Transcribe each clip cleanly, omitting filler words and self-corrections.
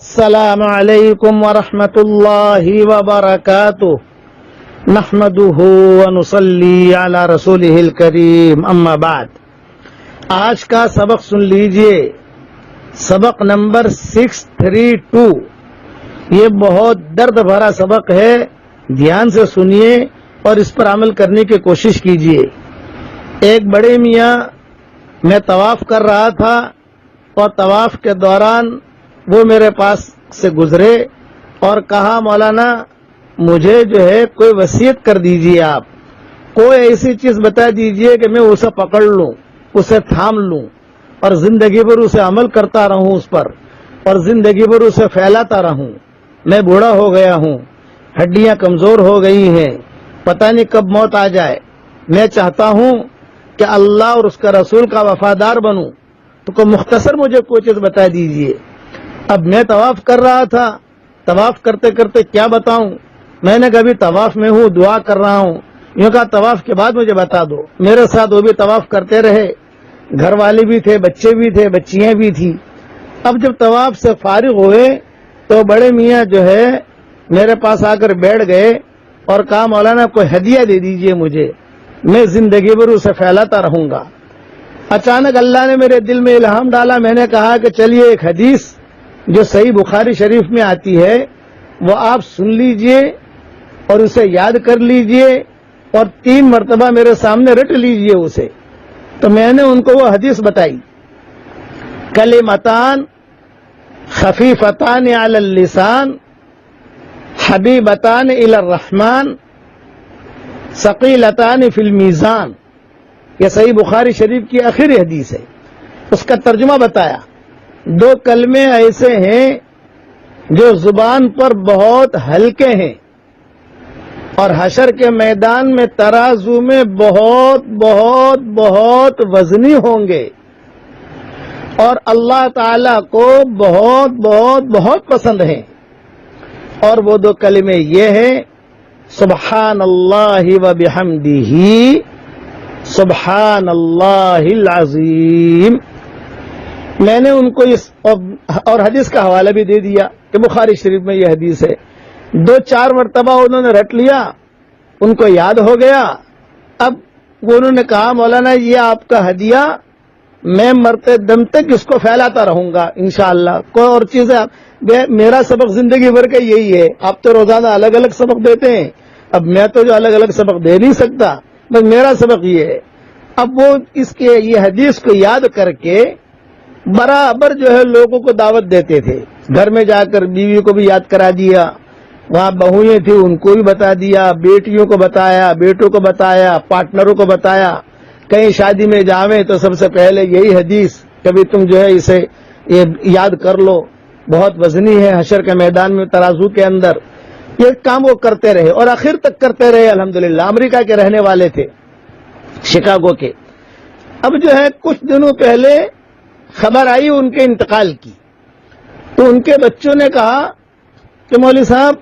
السلام علیکم ورحمۃ اللہ وبرکاتہ نحمده ونصلی علی رسولہ الکریم اما بعد۔ آج کا سبق سن لیجئے، سبق نمبر 632۔ یہ بہت درد بھرا سبق ہے، دھیان سے سنیے اور اس پر عمل کرنے کی کوشش کیجئے۔ ایک بڑے میاں میں طواف کر رہا تھا اور طواف کے دوران وہ میرے پاس سے گزرے اور کہا مولانا مجھے جو ہے کوئی وصیت کر دیجئے، آپ کوئی ایسی چیز بتا دیجئے کہ میں اسے پکڑ لوں، اسے تھام لوں اور زندگی بھر اسے عمل کرتا رہوں اس پر اور زندگی بھر اسے پھیلاتا رہوں۔ میں بوڑھا ہو گیا ہوں، ہڈیاں کمزور ہو گئی ہیں، پتہ نہیں کب موت آ جائے۔ میں چاہتا ہوں کہ اللہ اور اس کا رسول کا وفادار بنوں، تو کوئی مختصر مجھے کوئی چیز بتا دیجئے۔ اب میں طواف کر رہا تھا، طواف کرتے کرتے کیا بتاؤں، میں نے کبھی طواف میں ہوں، دعا کر رہا ہوں، یوں کہا طواف کے بعد مجھے بتا دو۔ میرے ساتھ وہ بھی طواف کرتے رہے، گھر والے بھی تھے، بچے بھی تھے، بچیاں بھی تھی۔ اب جب طواف سے فارغ ہوئے تو بڑے میاں جو ہے میرے پاس آ کر بیٹھ گئے اور کہا مولانا کوئی ہدیہ دے دیجئے مجھے، میں زندگی بھر اسے پھیلاتا رہوں گا۔ اچانک اللہ نے میرے دل میں الہام ڈالا، میں نے کہا کہ چلیے ایک حدیث جو صحیح بخاری شریف میں آتی ہے وہ آپ سن لیجئے اور اسے یاد کر لیجئے اور 3 مرتبہ میرے سامنے رٹ لیجئے اسے۔ تو میں نے ان کو وہ حدیث بتائی، کلمتان خفیفتان علی اللسان حبیبتان الی الرحمن ثقیلتان فی المیزان۔ یہ صحیح بخاری شریف کی آخری حدیث ہے، اس کا ترجمہ بتایا۔ 2 کلمے ایسے ہیں جو زبان پر بہت ہلکے ہیں اور حشر کے میدان میں ترازو میں بہت بہت بہت وزنی ہوں گے اور اللہ تعالی کو بہت بہت بہت پسند ہیں۔ اور وہ 2 کلمے یہ ہیں، سبحان اللہ و بحمدہ سبحان اللہ العظیم۔ میں نے ان کو اس اور حدیث کا حوالہ بھی دے دیا کہ بخاری شریف میں یہ حدیث ہے۔ 2-4 مرتبہ انہوں نے رٹ لیا، ان کو یاد ہو گیا۔ اب انہوں نے کہا مولانا یہ آپ کا ہدیہ، میں مرتے دم تک اس کو پھیلاتا رہوں گا انشاءاللہ۔ کوئی اور چیز ہے، میرا سبق زندگی بھر کا یہی ہے، آپ تو روزانہ الگ الگ سبق دیتے ہیں، اب میں تو جو الگ الگ سبق دے نہیں سکتا، بس میرا سبق یہ ہے۔ اب وہ اس کے یہ حدیث کو یاد کر کے برابر جو ہے لوگوں کو دعوت دیتے تھے، گھر میں جا کر بیوی کو بھی یاد کرا دیا، وہاں بہویں تھی ان کو بھی بتا دیا، بیٹیوں کو بتایا، بیٹوں کو بتایا، پارٹنروں کو بتایا۔ کہیں شادی میں جاویں تو سب سے پہلے یہی حدیث، کبھی تم جو ہے اسے یاد کر لو، بہت وزنی ہے حشر کے میدان میں ترازو کے اندر۔ یہ کام وہ کرتے رہے اور آخر تک کرتے رہے الحمدللہ۔ امریکہ کے رہنے والے تھے، شکاگو کے۔ اب جو ہے کچھ دنوں پہلے خبر آئی ان کے انتقال کی، تو ان کے بچوں نے کہا کہ مولوی صاحب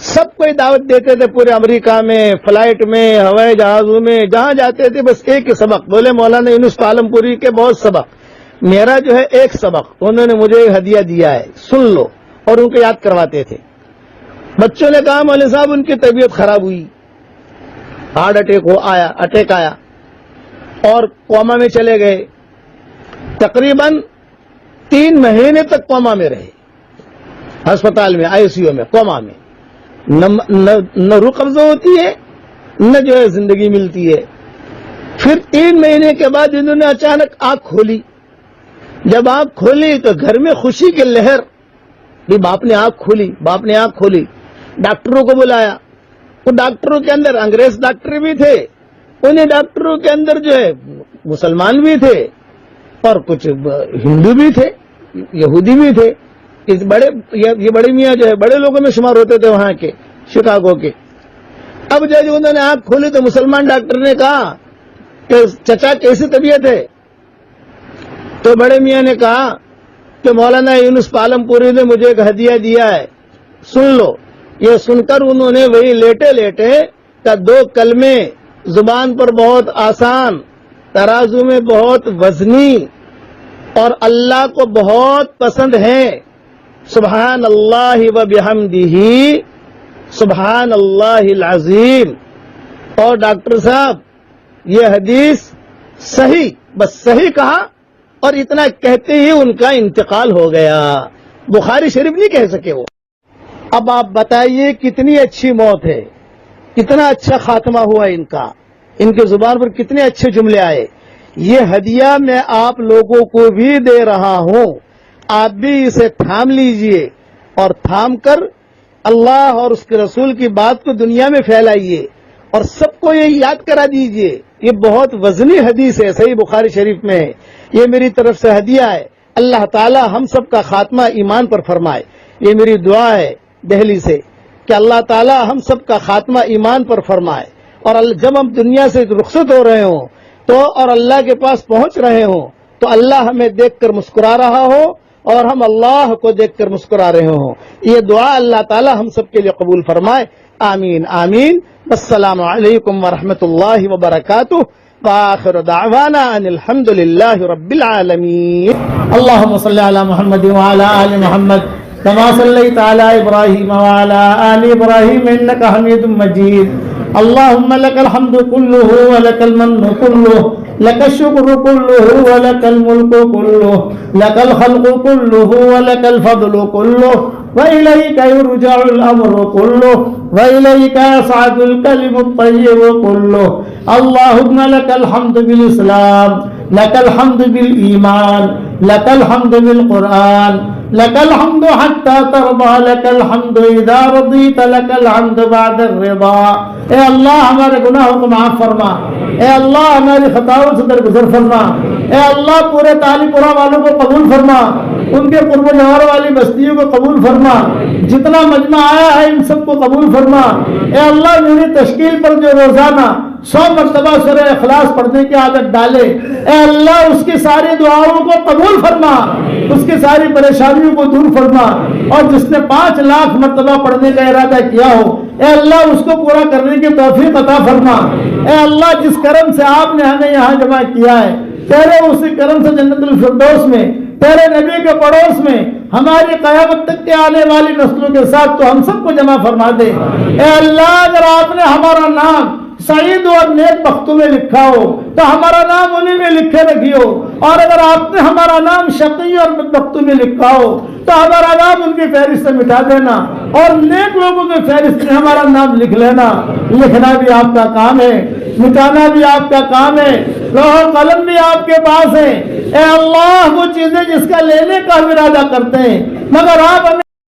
سب کوئی دعوت دیتے تھے پورے امریکہ میں، فلائٹ میں، ہوائی جہازوں میں، جہاں جاتے تھے بس ایک ہی سبق، بولے مولانا یونس عالم پوری کے بہت سبق، میرا جو ہے ایک سبق انہوں نے مجھے ہدیہ دیا ہے، سن لو، اور ان کو یاد کرواتے تھے۔ بچوں نے کہا مولوی صاحب ان کی طبیعت خراب ہوئی، ہارٹ اٹیک آیا اور کوما میں چلے گئے، تقریباً 3 مہینے تک کوما میں رہے، ہسپتال میں، آئی سی یو میں، کوما میں، نہ روح قبضہ ہوتی ہے نہ جو ہے زندگی ملتی ہے۔ پھر 3 مہینے کے بعد انہوں نے اچانک آنکھ کھولی، جب آنکھ کھولی تو گھر میں خوشی کی لہر، باپ نے آنکھ کھولی، ڈاکٹروں کو بلایا، وہ ڈاکٹروں کے اندر انگریز ڈاکٹر بھی تھے، انہیں ڈاکٹروں کے اندر جو ہے مسلمان بھی تھے اور کچھ ہندو بھی تھے، یہودی بھی تھے۔ یہ بڑے میاں جو ہے بڑے لوگوں میں شمار ہوتے تھے وہاں کے، شکاگو کے۔ اب جب انہوں نے آنکھ کھولی تو مسلمان ڈاکٹر نے کہا کہ چچا کیسی طبیعت ہے؟ تو بڑے میاں نے کہا کہ مولانا یونس عالم پوری نے مجھے ایک ہدیہ دیا ہے، سن لو۔ یہ سن کر انہوں نے وہی لیٹے لیٹے کا 2 کلمے زبان پر بہت آسان، ترازو میں بہت وزنی اور اللہ کو بہت پسند ہیں، سبحان اللہ و بحمدہ سبحان اللہ العظیم. اور ڈاکٹر صاحب یہ حدیث صحیح، بس صحیح کہا اور اتنا کہتے ہی ان کا انتقال ہو گیا. بخاری شریف نہیں کہہ سکے وہ. اب آپ بتائیے کتنی اچھی موت ہے، کتنا اچھا خاتمہ ہوا ان کا، ان کے زبان پر کتنے اچھے جملے آئے. یہ ہدیہ میں آپ لوگوں کو بھی دے رہا ہوں، آپ بھی اسے تھام لیجئے اور تھام کر اللہ اور اس کے رسول کی بات کو دنیا میں پھیلائیے اور سب کو یہ یاد کرا دیجئے. یہ بہت وزنی حدیث ہے، صحیح بخاری شریف میں ہے. یہ میری طرف سے ہدیہ ہے. اللہ تعالی ہم سب کا خاتمہ ایمان پر فرمائے. یہ میری دعا ہے دہلی سے کہ اللہ تعالی ہم سب کا خاتمہ ایمان پر فرمائے. اور جب ہم دنیا سے رخصت ہو رہے ہوں تو اور اللہ کے پاس پہنچ رہے ہوں تو اللہ ہمیں دیکھ کر مسکرا رہا ہو اور ہم اللہ کو دیکھ کر مسکرا رہے ہوں. یہ دعا اللہ تعالی ہم سب کے لیے قبول فرمائے. آمین آمین. السلام علیکم ورحمۃ اللہ وبرکاتہ. وآخر دعوانا ان الحمد للہ رب العالمین. اللهم صل على محمد وعلى آل محمد كما صليت على إبراهيم وعلى آل إبراهيم إنك حميد مجيد. اللهم لك الحمد كله ولك المن كله لك الشكر كله ولك الملك كله لك الخلق كله ولك الفضل كله وإليك يرجع الأمر كله وإليك يصعد الكلم الطيب كله. اللهم لك الحمد بالإسلام لك الحمد بالإيمان لك الحمد بالقرآن لك الحمد حتى ترضى لك الحمد إذا رضيت لك الحمد بعد الرضا. اے اللہ ہمارے گناہوں کو معاف فرما. اے اللہ ہماری خطاؤں سے درگزر فرما. اے اللہ پورے تالی پورا والوں کو قبول فرما. ان کے قرب و جوار والی بستیوں کو قبول فرما. جتنا مجمع آیا ہے ان سب کو قبول فرما. اے اللہ میری تشکیل پر جو روزانہ 100 مرتبہ سورہ اخلاص پڑھنے کی عادت ڈالے، اے اللہ اس کی ساری دعاؤں کو قبول فرما، اس کی ساری پریشانیوں کو دور فرما. اور جس نے 5 لاکھ مرتبہ پڑھنے کا ارادہ کیا ہو، اے اللہ اس کو پورا کرنے کی توفیق عطا فرما. اے اللہ جس کرم سے آپ نے ہمیں یہاں جمع کیا ہے، تیرے اسی کرم سے جنت الفردوس میں تیرے نبی کے پڑوس میں ہماری قیامت تک کے آنے والی نسلوں کے ساتھ تو ہم سب کو جمع فرما دے. اے اللہ اگر آپ نے ہمارا نام سعید اور نیک بختوں میں لکھا ہو تو ہمارا نام انہیں میں لکھے رکھیو، اور اگر آپ نے ہمارا نام شقی اور بدبختوں میں لکھا ہو تو ہمارا نام ان کی فہرست سے مٹا دینا اور نیک لوگوں کے فہرست میں ہمارا نام لکھ لینا. لکھنا بھی آپ کا کام ہے، مٹانا بھی آپ کا کام ہے، لوح و قلم بھی آپ کے پاس ہے. اے اللہ وہ چیزیں جس کا لینے کا ہم ارادہ کرتے ہیں مگر آپ